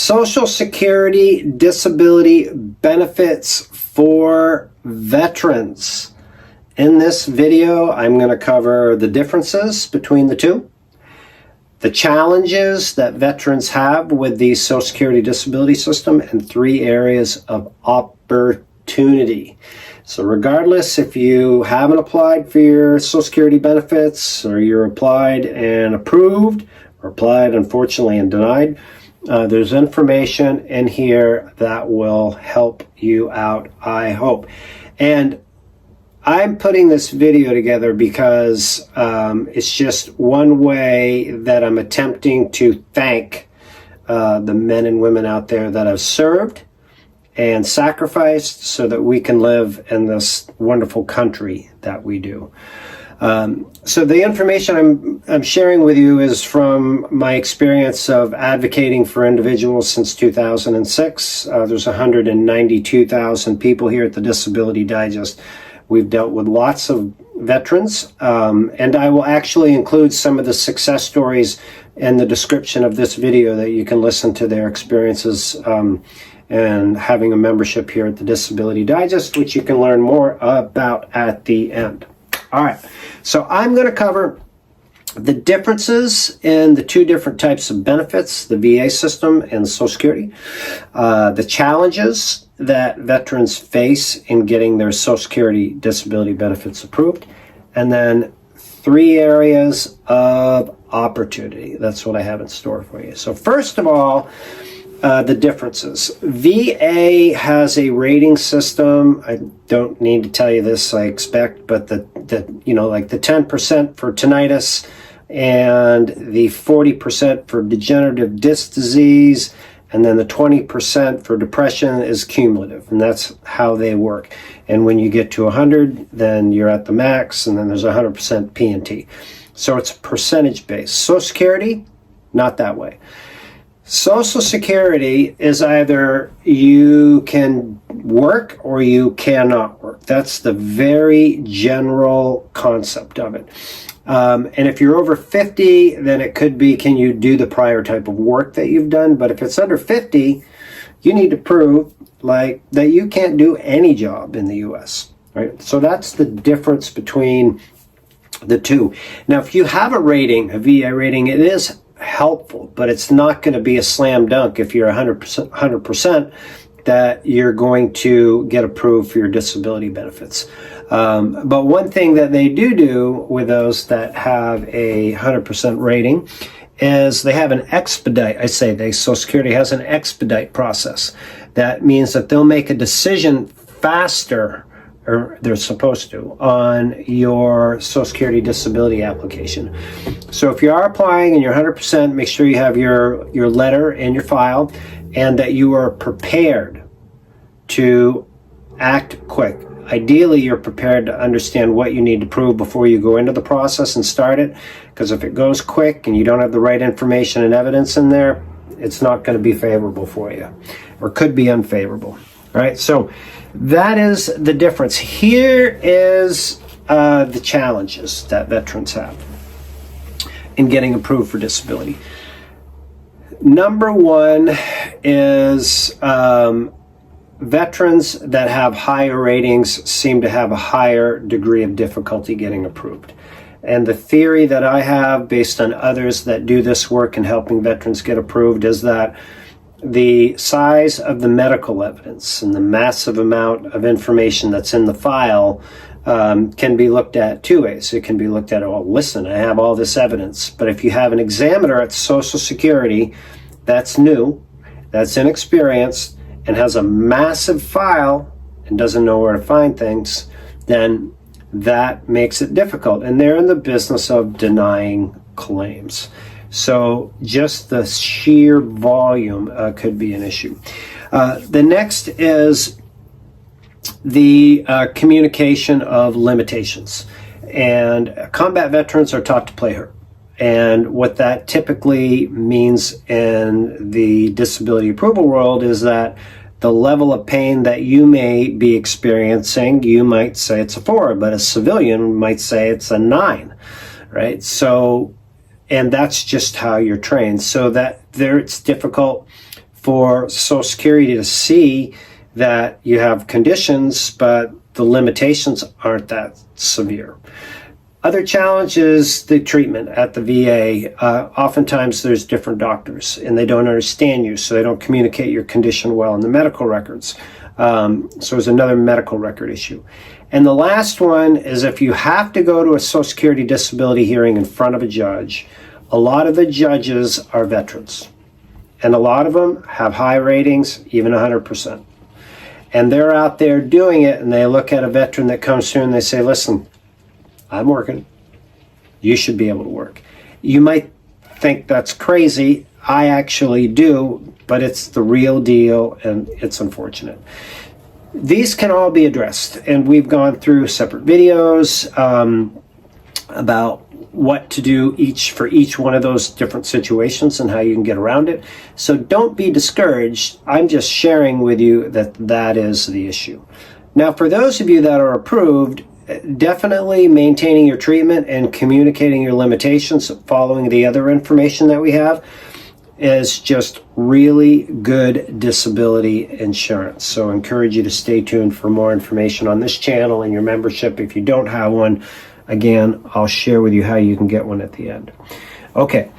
Social Security disability benefits for veterans. In this video, I'm going to cover the differences between the two, the challenges that veterans have with the Social Security disability system, and 3 areas of opportunity. So regardless if you haven't applied for your Social Security benefits, or you're applied and approved, or applied unfortunately and denied, there's information in here that will help you out, I hope. And I'm putting this video together because it's just one way that I'm attempting to thank the men and women out there that have served and sacrificed so that we can live in this wonderful country that we do. So the information I'm sharing with you is from my experience of advocating for individuals since 2006. There's 192,000 people here at the Disability Digest. We've dealt with lots of veterans, and I will actually include some of the success stories in the description of this video that you can listen to their experiences and having a membership here at the Disability Digest, which you can learn more about at the end. All right, so I'm going to cover the differences in the 2 different types of benefits, the VA system and Social Security, the challenges that veterans face in getting their Social Security disability benefits approved, and then 3 areas of opportunity. That's what I have in store for you. So first of all, the differences. VA has a rating system. I don't need to tell you this, I expect, but the like the 10% for tinnitus and the 40% for degenerative disc disease, and then the 20% for depression is cumulative, and that's how they work. And when you get to 100, then you're at the max, and then there's 100% P&T. So it's percentage based. Social Security, not that way. Social Security is either you can work or you cannot work. That's the very general concept of it. And if you're over 50, then it could be, can you do the prior type of work that you've done? But if it's under 50, you need to prove like that you can't do any job in the U.S., right? So that's the difference between the two. Now, if you have a rating, a VA rating, it is helpful, but it's not going to be a slam dunk if you're 100% that you're going to get approved for your disability benefits. But one thing that they do with those that have a 100% rating is they have an expedite. Social Security has an expedite process. That means that they'll make a decision faster, or they're supposed to, on your Social Security disability application. So if you are applying and you're 100%, make sure you have your letter in your file and that you are prepared to act quick. Ideally, you're prepared to understand what you need to prove before you go into the process and start it, because if it goes quick and you don't have the right information and evidence in there, it's not going to be favorable for you, or could be unfavorable. All right, so that is the difference. Here is the challenges that veterans have in getting approved for disability. Number 1 is veterans that have higher ratings seem to have a higher degree of difficulty getting approved. And the theory that I have, based on others that do this work in helping veterans get approved, is that the size of the medical evidence and the massive amount of information that's in the file can be looked at 2 ways. It can be looked at, oh, listen, I have all this evidence. But if you have an examiner at Social Security that's new, that's inexperienced, and has a massive file and doesn't know where to find things, then that makes it difficult. And they're in the business of denying claims. So just the sheer volume could be an issue. The next is the communication of limitations. And combat veterans are taught to play hurt. And what that typically means in the disability approval world is that the level of pain that you may be experiencing, you might say it's a 4, but a civilian might say it's a 9, right? So, and that's just how you're trained. So that there, it's difficult for Social Security to see that you have conditions, but the limitations aren't that severe. Other challenge is the treatment at the VA. Oftentimes there's different doctors and they don't understand you, so they don't communicate your condition well in the medical records. So there's another medical record issue. And the last one is if you have to go to a Social Security disability hearing in front of a judge, a lot of the judges are veterans. And a lot of them have high ratings, even 100%. And they're out there doing it, and they look at a veteran that comes through and they say, listen, I'm working. You should be able to work. You might think that's crazy. I actually do, but it's the real deal, and it's unfortunate. These can all be addressed, and we've gone through separate videos about what to do for each one of those different situations and how you can get around it. So don't be discouraged. I'm just sharing with you that is the issue. Now, for those of you that are approved, definitely maintaining your treatment and communicating your limitations, following the other information that we have, is just really good disability insurance. So I encourage you to stay tuned for more information on this channel and your membership. If you don't have one, again, I'll share with you how you can get one at the end. Okay.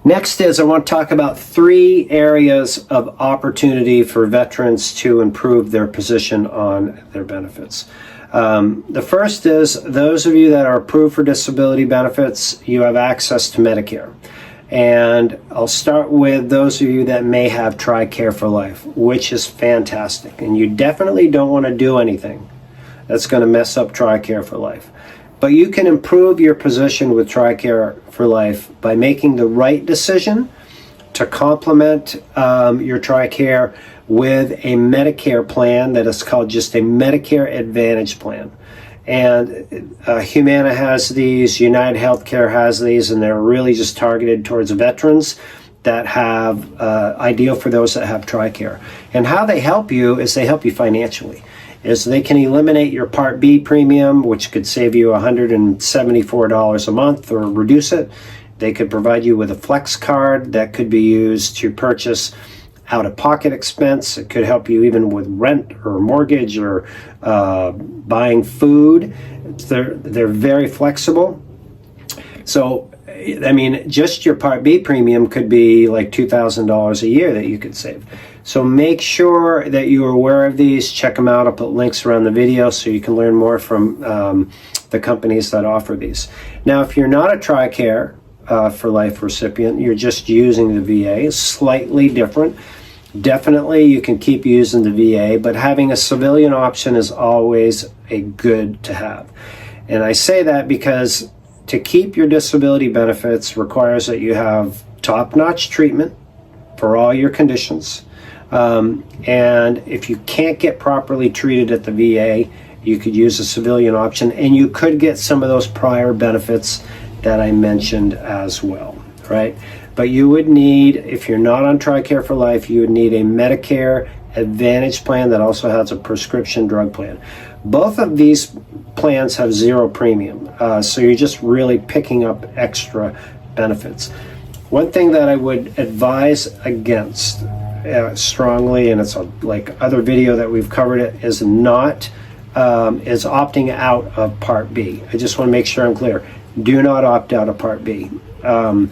Next is I want to talk about 3 areas of opportunity for veterans to improve their position on their benefits. The first is those of you that are approved for disability benefits, you have access to Medicare. And I'll start with those of you that may have TRICARE for Life, which is fantastic. And you definitely don't want to do anything that's going to mess up TRICARE for Life. But you can improve your position with TRICARE for Life by making the right decision to complement your TRICARE with a Medicare plan that is called just a Medicare Advantage plan. And Humana has these, United Healthcare has these, and they're really just targeted towards veterans that have, ideal for those that have TRICARE. And how they help you is they help you financially. Is they can eliminate your Part B premium, which could save you $174 a month or reduce it. They could provide you with a flex card that could be used to purchase out-of-pocket expense. It could help you even with rent or mortgage or buying food. They're very flexible. So, I mean, just your Part B premium could be like $2,000 a year that you could save. So make sure that you are aware of these. Check them out. I'll put links around the video so you can learn more from the companies that offer these. Now, if you're not a TRICARE for Life recipient, you're just using the VA, slightly different. Definitely you can keep using the VA, but having a civilian option is always a good to have. And I say that because to keep your disability benefits requires that you have top-notch treatment for all your conditions. And if you can't get properly treated at the VA, you could use a civilian option, and you could get some of those prior benefits that I mentioned as well, right? But you would need, if you're not on TRICARE for Life, you would need a Medicare Advantage plan that also has a prescription drug plan. Both of these plans have 0 premium, so you're just really picking up extra benefits. One thing that I would advise against strongly, and it's like other video that we've covered it, is opting out of Part B. I just want to make sure I'm clear. Do not opt out of Part B. You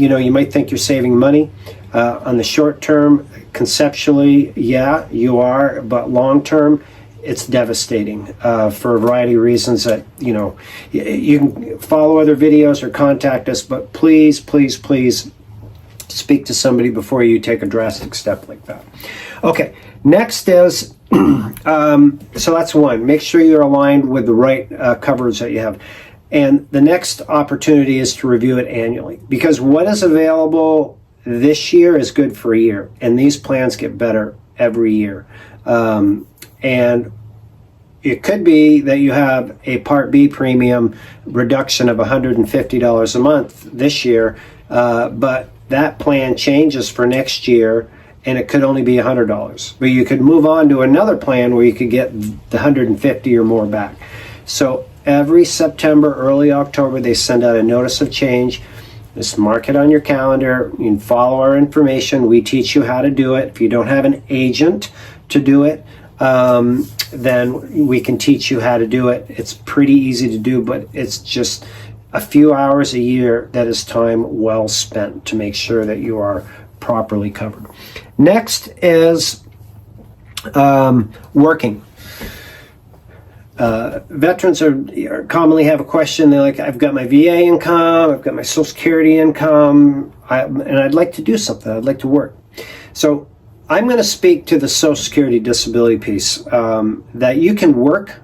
know, you might think you're saving money on the short term. Conceptually, yeah, you are, but long term, it's devastating for a variety of reasons that, you know, you can follow other videos or contact us, but please, please, please speak to somebody before you take a drastic step like that. Okay, next is, so that's one. Make sure you're aligned with the right coverage that you have. And the next opportunity is to review it annually, because what is available this year is good for a year, and these plans get better every year. And it could be that you have a Part B premium reduction of $150 a month this year, but that plan changes for next year, and it could only be $100. But you could move on to another plan where you could get the $150 or more back. So every September, early October, they send out a notice of change. Just mark it on your calendar. You can follow our information. We teach you how to do it. If you don't have an agent to do it, then we can teach you how to do it. It's pretty easy to do, but it's just a few hours a year that is time well spent to make sure that you are properly covered. Next is working. Veterans are commonly have a question. They're like, I've got my VA income, I've got my Social Security income, and I'd like to do something. I'd like to work. So I'm going to speak to the Social Security disability piece, that you can work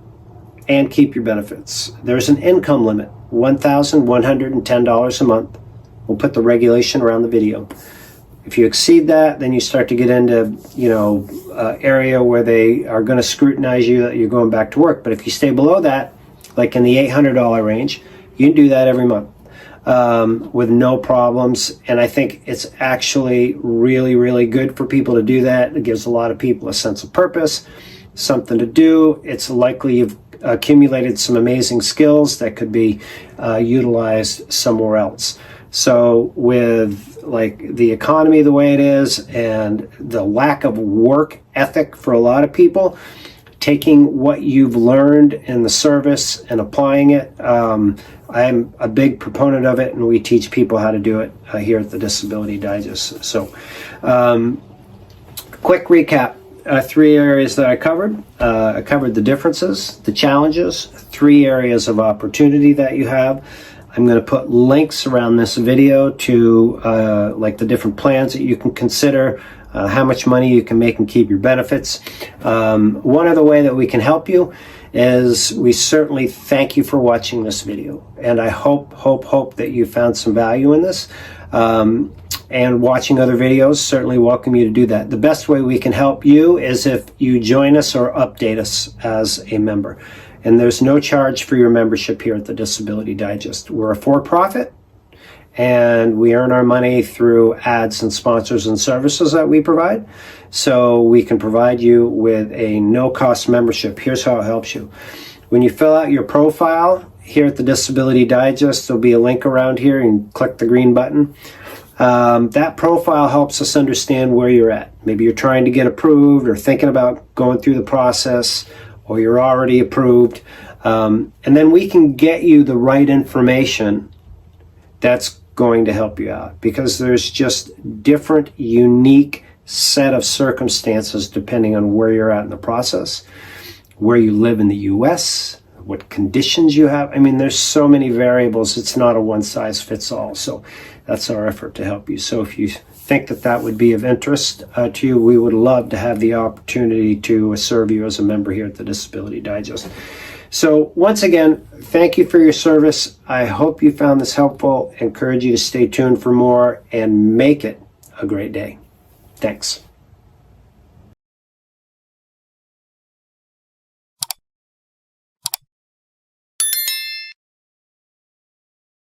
and keep your benefits. There's an income limit, $1,110 a month. We'll put the regulation around the video. If you exceed that, then you start to get into, area where they are going to scrutinize you that you're going back to work. But if you stay below that, like in the $800 range, you can do that every month with no problems. And I think it's actually really, really good for people to do that. It gives a lot of people a sense of purpose, something to do. It's likely you've accumulated some amazing skills that could be utilized somewhere else. So with like the economy the way it is and the lack of work ethic for a lot of people, taking what you've learned in the service and applying it, I'm a big proponent of it, and we teach people how to do it here at the Disability Digest. So quick recap. 3 areas that I covered. I covered the differences, the challenges, 3 areas of opportunity that you have. I'm going to put links around this video to like the different plans that you can consider, how much money you can make and keep your benefits. One other way that we can help you is we certainly thank you for watching this video, and I hope that you found some value in this. And watching other videos, certainly welcome you to do that. The best way we can help you is if you join us or update us as a member. And there's no charge for your membership here at the Disability Digest. We're a for-profit, and we earn our money through ads and sponsors and services that we provide. So we can provide you with a no-cost membership. Here's how it helps you. When you fill out your profile here at the Disability Digest, there'll be a link around here, and click the green button. That profile helps us understand where you're at. Maybe you're trying to get approved or thinking about going through the process, or you're already approved. And then we can get you the right information that's going to help you out, because there's just different, unique set of circumstances depending on where you're at in the process, where you live in the US, what conditions you have. I mean, there's so many variables. It's not a one-size-fits-all. So that's our effort to help you. So if you think that that would be of interest to you, we would love to have the opportunity to serve you as a member here at the Disability Digest. So once again, thank you for your service. I hope you found this helpful. I encourage you to stay tuned for more and make it a great day. Thanks.